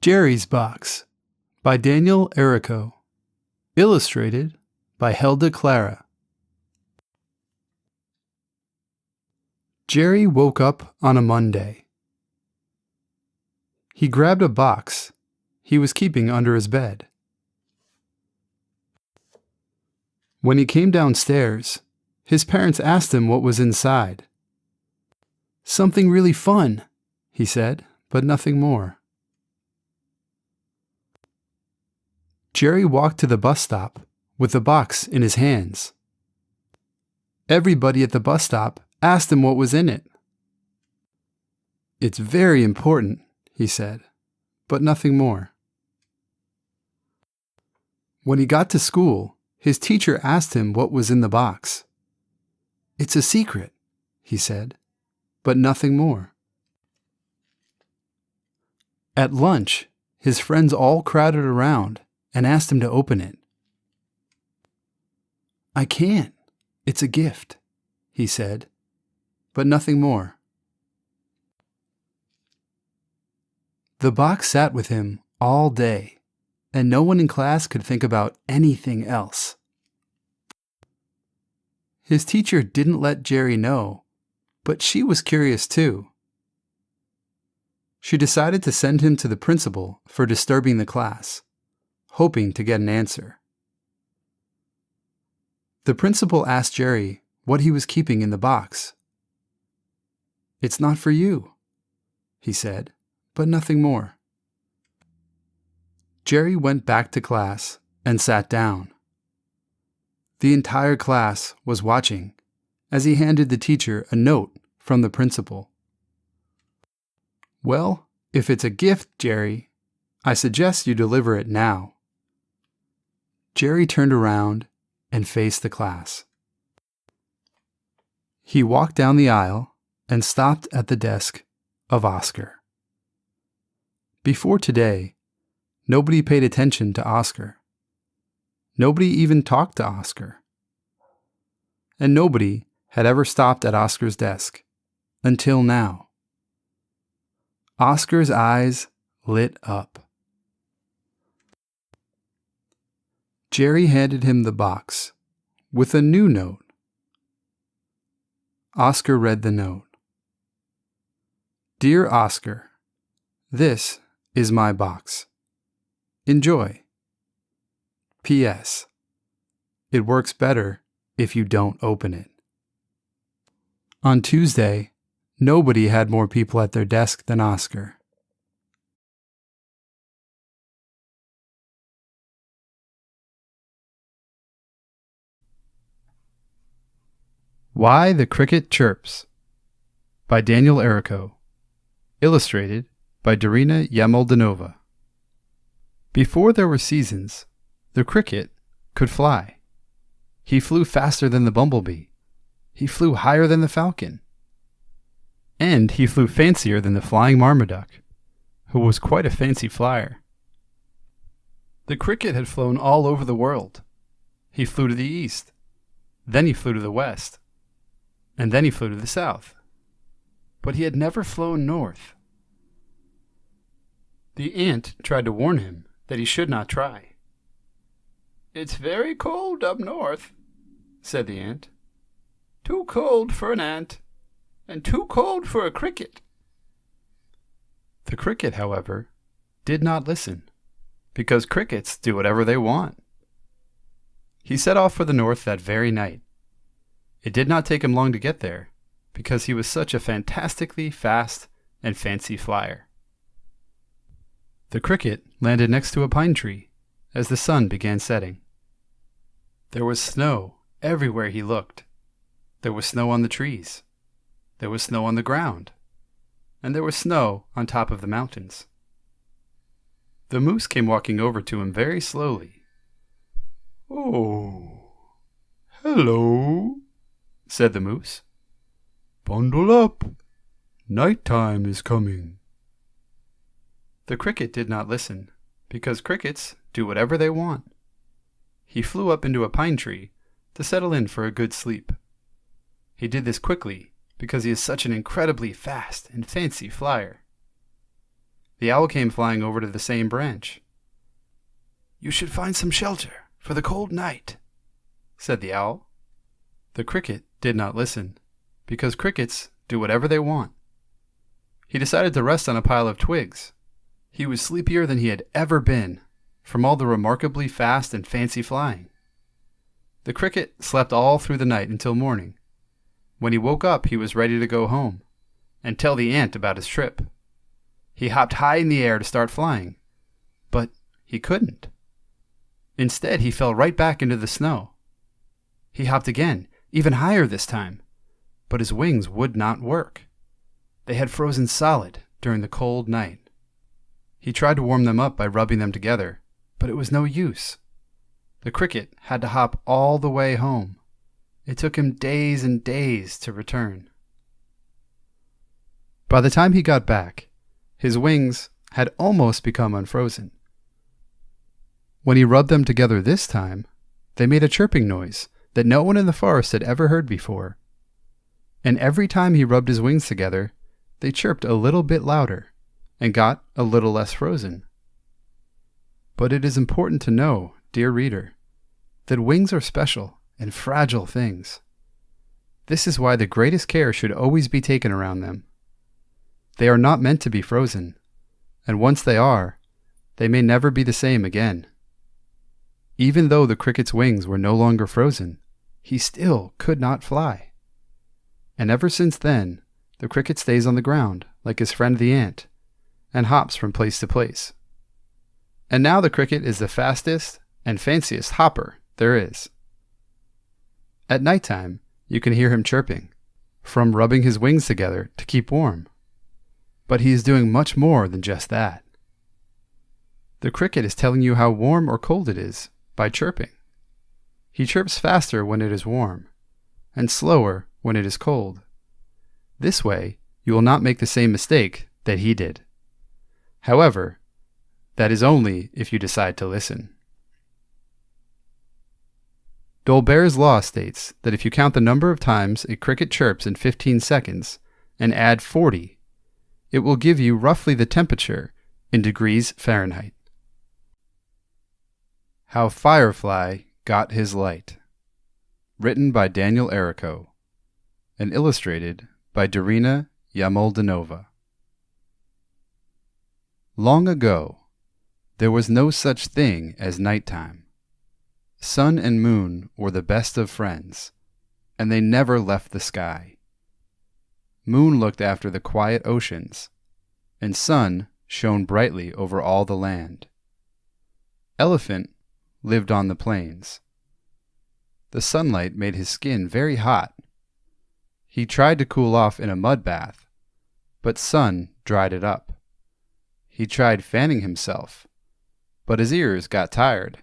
Jerry's Box by Daniel Errico. Illustrated by Helda Clara. Jerry woke up on a Monday. He grabbed a box he was keeping under his bed. When he came downstairs, his parents asked him what was inside. "Something really fun," he said, but nothing more. Jerry walked to the bus stop with the box in his hands. Everybody at the bus stop asked him what was in it. "It's very important," he said, but nothing more. When he got to school, his teacher asked him what was in the box. "It's a secret," he said, but nothing more. At lunch, his friends all crowded around and asked him to open it. "I can't. It's a gift," he said, but nothing more. The box sat with him all day, and no one in class could think about anything else. His teacher didn't let Jerry know, but she was curious too. She decided to send him to the principal for disturbing the class, hoping to get an answer. The principal asked Jerry what he was keeping in the box. "It's not for you," he said, but nothing more. Jerry went back to class and sat down. The entire class was watching as he handed the teacher a note from the principal. "Well, if it's a gift, Jerry, I suggest you deliver it now." Jerry turned around and faced the class. He walked down the aisle and stopped at the desk of Oscar. Before today, nobody paid attention to Oscar. Nobody even talked to Oscar. And nobody had ever stopped at Oscar's desk until now. Oscar's eyes lit up. Jerry handed him the box with a new note. Oscar read the note. "Dear Oscar, this is my box. Enjoy. P.S. It works better if you don't open it." On Tuesday, nobody had more people at their desk than Oscar. Why the Cricket Chirps by Daniel Errico. Illustrated by Darina Yamoldanova. Before there were seasons, the cricket could fly. He flew faster than the bumblebee. He flew higher than the falcon. And he flew fancier than the flying marmaduke, who was quite a fancy flyer. The cricket had flown all over the world. He flew to the east. Then he flew to the west. And then he flew to the south. But he had never flown north. The ant tried to warn him that he should not try. "It's very cold up north," said the ant. "Too cold for an ant, and too cold for a cricket." The cricket, however, did not listen, because crickets do whatever they want. He set off for the north that very night. It did not take him long to get there, because he was such a fantastically fast and fancy flyer. The cricket landed next to a pine tree as the sun began setting. There was snow everywhere he looked. There was snow on the trees. There was snow on the ground. And there was snow on top of the mountains. The moose came walking over to him very slowly. "Oh, hello," said the moose. "Bundle up. Nighttime is coming." The cricket did not listen, because crickets do whatever they want. He flew up into a pine tree to settle in for a good sleep. He did this quickly because he is such an incredibly fast and fancy flyer. The owl came flying over to the same branch. "You should find some shelter for the cold night," said the owl. The cricket did not listen, because crickets do whatever they want. He decided to rest on a pile of twigs. He was sleepier than he had ever been, from all the remarkably fast and fancy flying. The cricket slept all through the night until morning. When he woke up, he was ready to go home and tell the ant about his trip. He hopped high in the air to start flying, but he couldn't. Instead, he fell right back into the snow. He hopped again, even higher this time, but his wings would not work. They had frozen solid during the cold night. He tried to warm them up by rubbing them together, but it was no use. The cricket had to hop all the way home. It took him days and days to return. By the time he got back, his wings had almost become unfrozen. When he rubbed them together this time, they made a chirping noise that no one in the forest had ever heard before. And every time he rubbed his wings together, they chirped a little bit louder and got a little less frozen. But it is important to know, dear reader, that wings are special and fragile things. This is why the greatest care should always be taken around them. They are not meant to be frozen, and once they are, they may never be the same again. Even though the cricket's wings were no longer frozen, he still could not fly. And ever since then, the cricket stays on the ground like his friend the ant, and hops from place to place. And now the cricket is the fastest and fanciest hopper there is. At nighttime, you can hear him chirping, from rubbing his wings together to keep warm. But he is doing much more than just that. The cricket is telling you how warm or cold it is by chirping. He chirps faster when it is warm, and slower when it is cold. This way, you will not make the same mistake that he did. However, that is only if you decide to listen. Dolbear's law states that if you count the number of times a cricket chirps in 15 seconds and add 40, it will give you roughly the temperature in degrees Fahrenheit. How Firefly Got His Light. Written by Daniel Errico and illustrated by Darina Yamoldanova. Long ago, there was no such thing as nighttime. Sun and moon were the best of friends, and they never left the sky. Moon looked after the quiet oceans, and sun shone brightly over all the land. Elephant lived on the plains. The sunlight made his skin very hot. He tried to cool off in a mud bath, but sun dried it up. He tried fanning himself, but his ears got tired.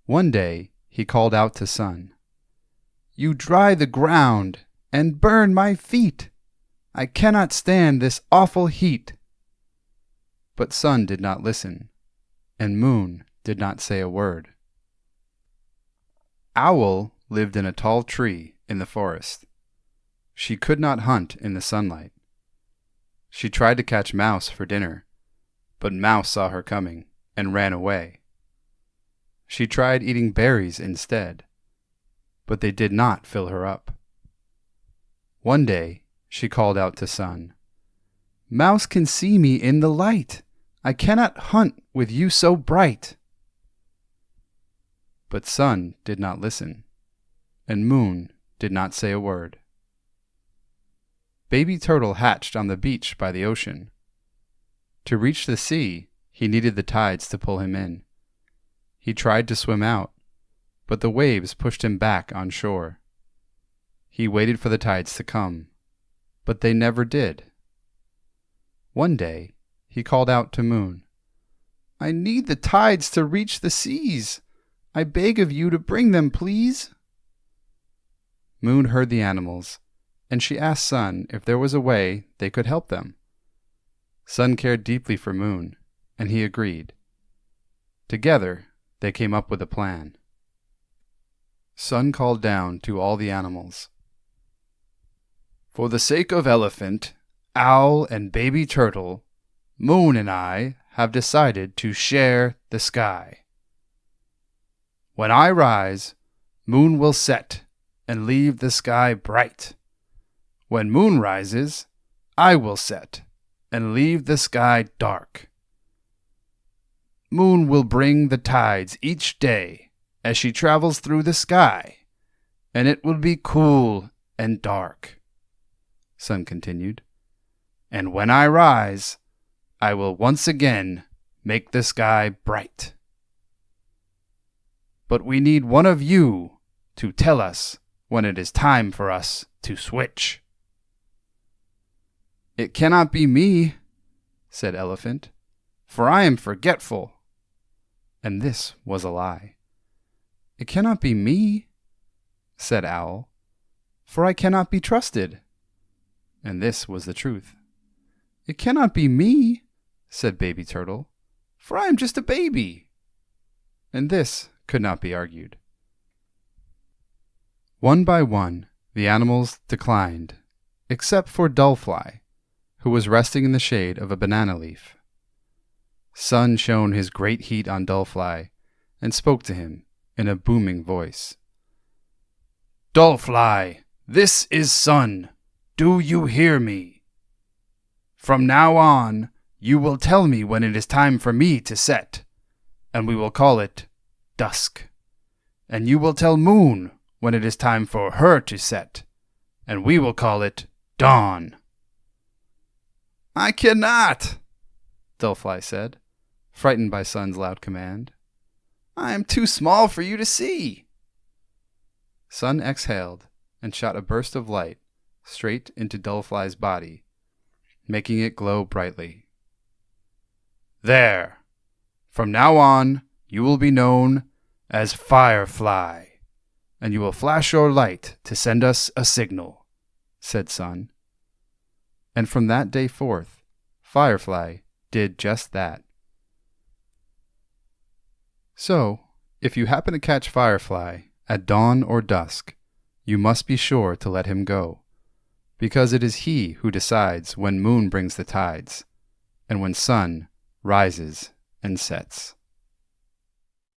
One day he called out to Sun, "You dry the ground and burn my feet. I cannot stand this awful heat." But Sun did not listen, and Moon did not say a word. Owl lived in a tall tree in the forest. She could not hunt in the sunlight. She tried to catch Mouse for dinner, but Mouse saw her coming and ran away. She tried eating berries instead, but they did not fill her up. One day she called out to Sun, "Mouse can see me in the light. I cannot hunt with you so bright." But Sun did not listen, and Moon did not say a word. Baby Turtle hatched on the beach by the ocean. To reach the sea, he needed the tides to pull him in. He tried to swim out, but the waves pushed him back on shore. He waited for the tides to come, but they never did. One day, he called out to Moon, "I need the tides to reach the seas. I beg of you to bring them, please." Moon heard the animals, and she asked Sun if there was a way they could help them. Sun cared deeply for Moon, and he agreed. Together, they came up with a plan. Sun called down to all the animals, "For the sake of Elephant Owl and Baby Turtle, Moon and I have decided to share the sky. When I rise, Moon will set and leave the sky bright. When Moon rises, I will set and leave the sky dark. Moon will bring the tides each day as she travels through the sky, and it will be cool and dark. Sun continued, and when I rise, I will once again make the sky bright. But we need one of you to tell us when it is time for us to switch. It cannot be me, said Elephant, for I am forgetful. And this was a lie. It cannot be me, said Owl, for I cannot be trusted. And this was the truth. It cannot be me, said Baby Turtle, for I am just a baby. And this could not be argued. One by one, the animals declined, except for Dullfly, who was resting in the shade of a banana leaf. Sun shone his great heat on Dullfly and spoke to him in a booming voice. Dullfly, this is Sun. Do you hear me? From now on, you will tell me when it is time for me to set, and we will call it dusk. And you will tell Moon when it is time for her to set, and we will call it dawn. I cannot, Dullfly said, frightened by Sun's loud command. I am too small for you to see. Sun exhaled and shot a burst of light straight into Dullfly's body, making it glow brightly. There! From now on, you will be known as Firefly, and you will flash your light to send us a signal, said Sun. And from that day forth, Firefly did just that. So, if you happen to catch Firefly at dawn or dusk, you must be sure to let him go, because it is he who decides when Moon brings the tides, and when Sun rises and sets.